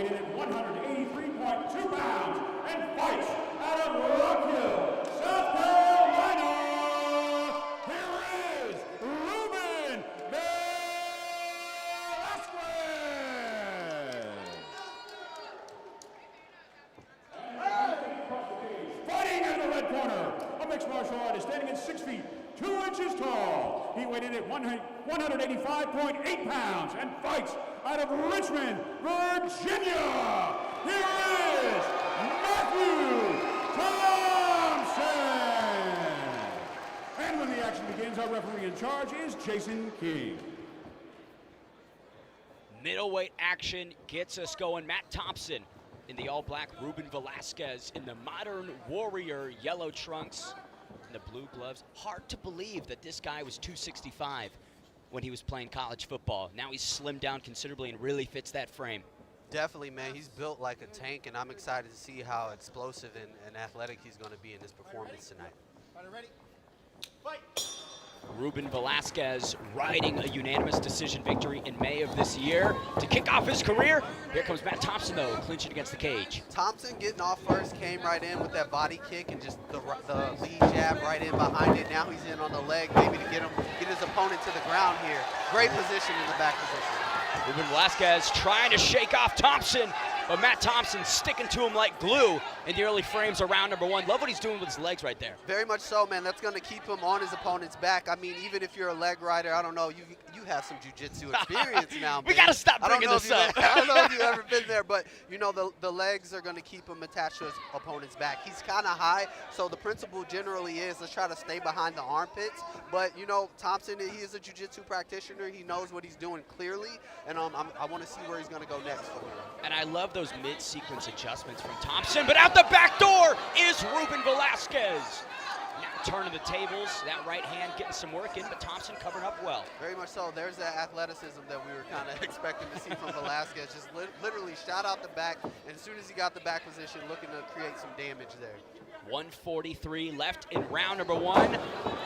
weighted at 183.2 pounds and fights out of Rock Hill, South Carolina. Here is Ruben Velasquez. Fighting in the red corner, a mixed martial artist standing at 6 feet, 2 inches tall. He weighed in at 185.8 pounds and fights out of Richmond, Virginia. Here is Matthew Thompson. And when the action begins, our referee in charge is Jason King. Middleweight action gets us going. Matt Thompson in the all-black, Ruben Velasquez in the modern warrior yellow trunks and the blue gloves. Hard to believe that this guy was 265 when he was playing college football. Now he's slimmed down considerably and really fits that frame. Definitely, man. He's built like a tank, and I'm excited to see how explosive and athletic he's going to be in his performance tonight. Ready? Fight! Ruben Velasquez riding a unanimous decision victory in May of this year to kick off his career. Here comes Matt Thompson, though, clinching against the cage. Thompson getting off first, came right in with that body kick and just the lead jab right in behind it. Now he's in on the leg, maybe to get his opponent to the ground here. Great position in the back position. Ruben Velasquez trying to shake off Thompson, but Matt Thompson sticking to him like glue in the early frames of round number one. Love what he's doing with his legs right there. Very much so, man. That's going to keep him on his opponent's back. I mean, even if you're a leg rider, I don't know, you have some jiu-jitsu experience now. We got to stop bringing this up. I don't know if you've ever been there, but, you know, the legs are going to keep him attached to his opponent's back. He's kind of high, so the principle generally is let's try to stay behind the armpits. But, you know, Thompson, he is a jiu-jitsu practitioner. He knows what he's doing clearly, and I want to see where he's going to go next for him. And I love those mid-sequence adjustments from Thompson, but out the back door is Ruben Velasquez. Now turning the tables, that right hand getting some work in, but Thompson covering up well. Very much so. There's that athleticism that we were kind of expecting to see from Velasquez. Just literally shot out the back, and as soon as he got the back position, looking to create some damage there. 1:43 left in round number one.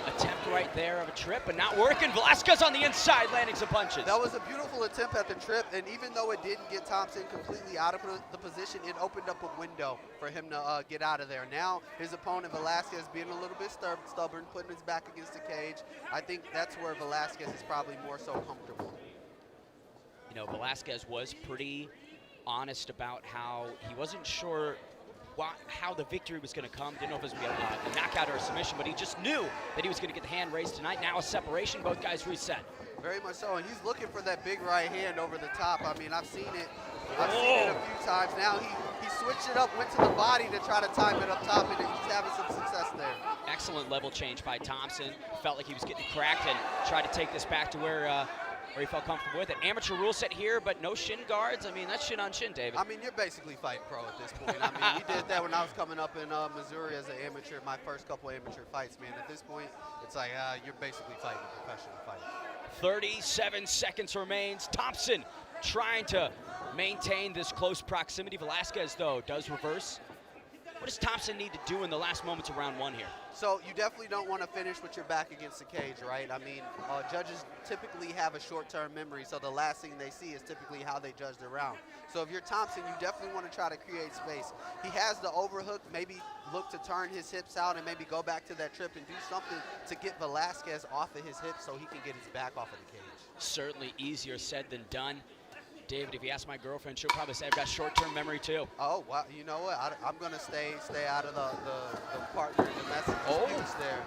Attempt right there of a trip, but not working. Velasquez on the inside, landing some punches. That was a beautiful attempt at the trip, and even though it didn't get Thompson completely out of the position, it opened up a window for him to get out of there. Now his opponent Velasquez being a little bit stubborn, putting his back against the cage. I think that's where Velasquez is probably more so comfortable. You know, Velasquez was pretty honest about how he wasn't sure how the victory was going to come. Didn't know if it was going to be a knockout or a submission, but he just knew that he was going to get the hand raised tonight. Now a separation, both guys reset. Very much so, and he's looking for that big right hand over the top. I mean, I've seen it a few times. Now he switched it up, went to the body to try to time it up top, and he's having some success there. Excellent level change by Thompson. Felt like he was getting cracked and tried to take this back to where he felt comfortable with it. Amateur rule set here, but no shin guards. I mean, that's shin on shin, David. I mean, you're basically fighting pro at this point. I mean, we did that when I was coming up in Missouri as an amateur, my first couple amateur fights, man. At this point, it's like you're basically fighting a professional fight. 37 seconds remains. Thompson trying to maintain this close proximity. Velasquez, though, does reverse. What does Thompson need to do in the last moments of round one here? So you definitely don't want to finish with your back against the cage, right? I mean, judges typically have a short-term memory, so the last thing they see is typically how they judge the round. So if you're Thompson, you definitely want to try to create space. He has the overhook, maybe look to turn his hips out and maybe go back to that trip and do something to get Velasquez off of his hips so he can get his back off of the cage. Certainly easier said than done. David, if you ask my girlfriend, she'll probably say I've got short-term memory too. Oh, well, you know what? I'm going to stay out of the partner domestic disputes there.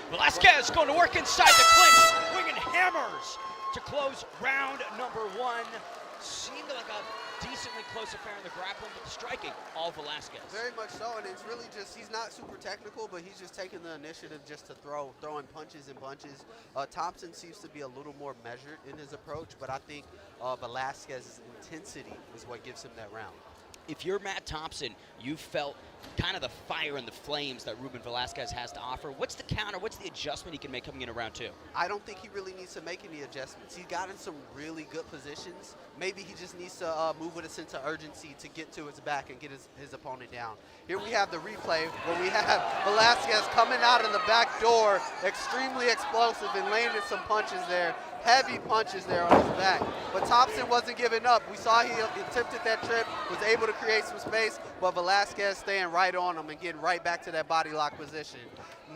Velasquez going to work inside the clinch, swinging hammers to close round number one. Seemed like a decently close affair in the grappling, but the striking, all Velasquez. Very much so, and it's really just, he's not super technical, but he's just taking the initiative just to throwing punches and bunches. Thompson seems to be a little more measured in his approach, but I think Velasquez's intensity is what gives him that round. If you're Matt Thompson, you felt kind of the fire and the flames that Ruben Velasquez has to offer. What's the counter? What's the adjustment he can make coming in round 2? I don't think he really needs to make any adjustments. He got in some really good positions. Maybe he just needs to move with a sense of urgency to get to his back and get his opponent down. Here we have the replay where we have Velasquez coming out of the back door, extremely explosive and landed some punches there. Heavy punches there on his back. But Thompson wasn't giving up. We saw he attempted that trip, was able to create some space, but Velasquez staying right on him and getting right back to that body lock position.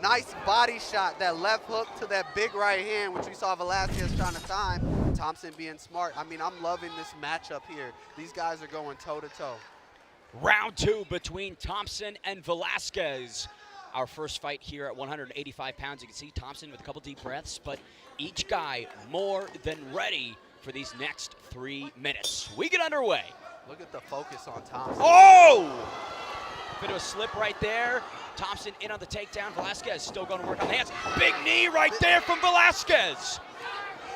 Nice body shot, that left hook to that big right hand, which we saw Velasquez trying to time. Thompson being smart. I mean, I'm loving this matchup here. These guys are going toe-to-toe. Round 2 between Thompson and Velasquez. Our first fight here at 185 pounds. You can see Thompson with a couple deep breaths, but each guy more than ready for these next 3 minutes. We get underway. Look at the focus on Thompson. Oh! Bit of a slip right there. Thompson in on the takedown. Velasquez still going to work on the hands. Big knee right there from Velasquez.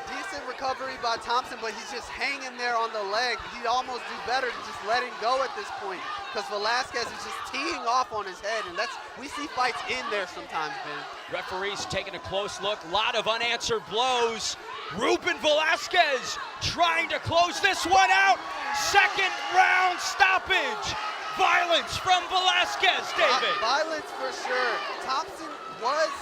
Decent recovery by Thompson, but he's just hanging there on the leg. He'd almost do better to just let him go at this point, because Velasquez is just teeing off on his head, and we see fights in there sometimes, Ben. Referee's taking a close look. A lot of unanswered blows. Ruben Velasquez trying to close this one out. Second round stoppage. Violence from Velasquez, David. Violence for sure. Thompson was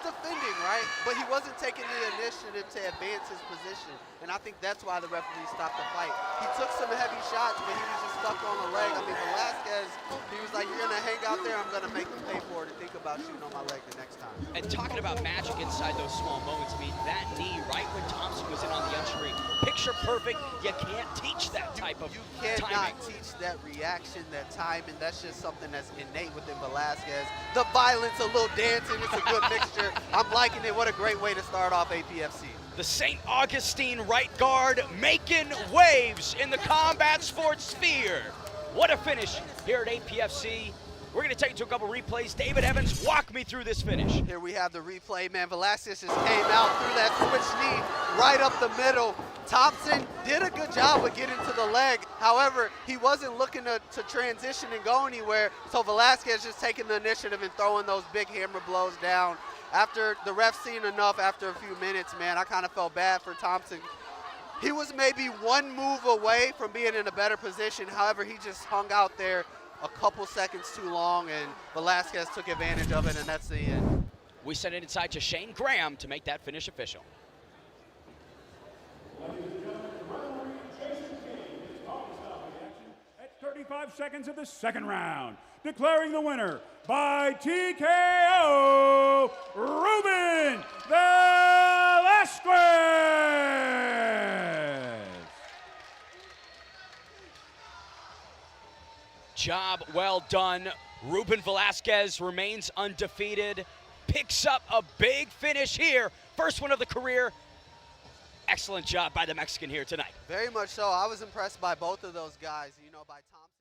defending, right? But he wasn't taking the initiative to advance his position. And I think that's why the referee stopped the fight. He took some heavy shots, but he was just stuck on the leg. I mean, Velasquez, he was like, you're gonna hang out there, I'm gonna make them pay for it and think about shooting on my leg the next time. And talking about magic inside those small moments, I mean, that knee right when Thompson was in on the entry, picture perfect. You can't teach that type of You cannot timing. teach that reaction, that timing. That's just something that's innate within Velasquez. The violence, a little dancing, it's a good mixture. I'm liking it. What a great way to start off APFC. The St. Augustine right guard making waves in the combat sports sphere. What a finish here at APFC. We're going to take you to a couple replays. David Evans, walk me through this finish. Here we have the replay, man. Velasquez just came out through that switch knee right up the middle. Thompson did a good job of getting to the leg. However, he wasn't looking to transition and go anywhere. So Velasquez just taking the initiative and throwing those big hammer blows down. After the ref seen enough after a few minutes, man, I kind of felt bad for Thompson. He was maybe one move away from being in a better position. However, he just hung out there a couple seconds too long, and Velasquez took advantage of it, and that's the end. We send it inside to Shane Graham to make that finish official. At 35 seconds of the second round, declaring the winner by TKO, Ruben Velasquez. Job well done. Ruben Velasquez remains undefeated, picks up a big finish here. First one of the career. Excellent job by the Mexican here tonight. Very much so. I was impressed by both of those guys, by Thompson.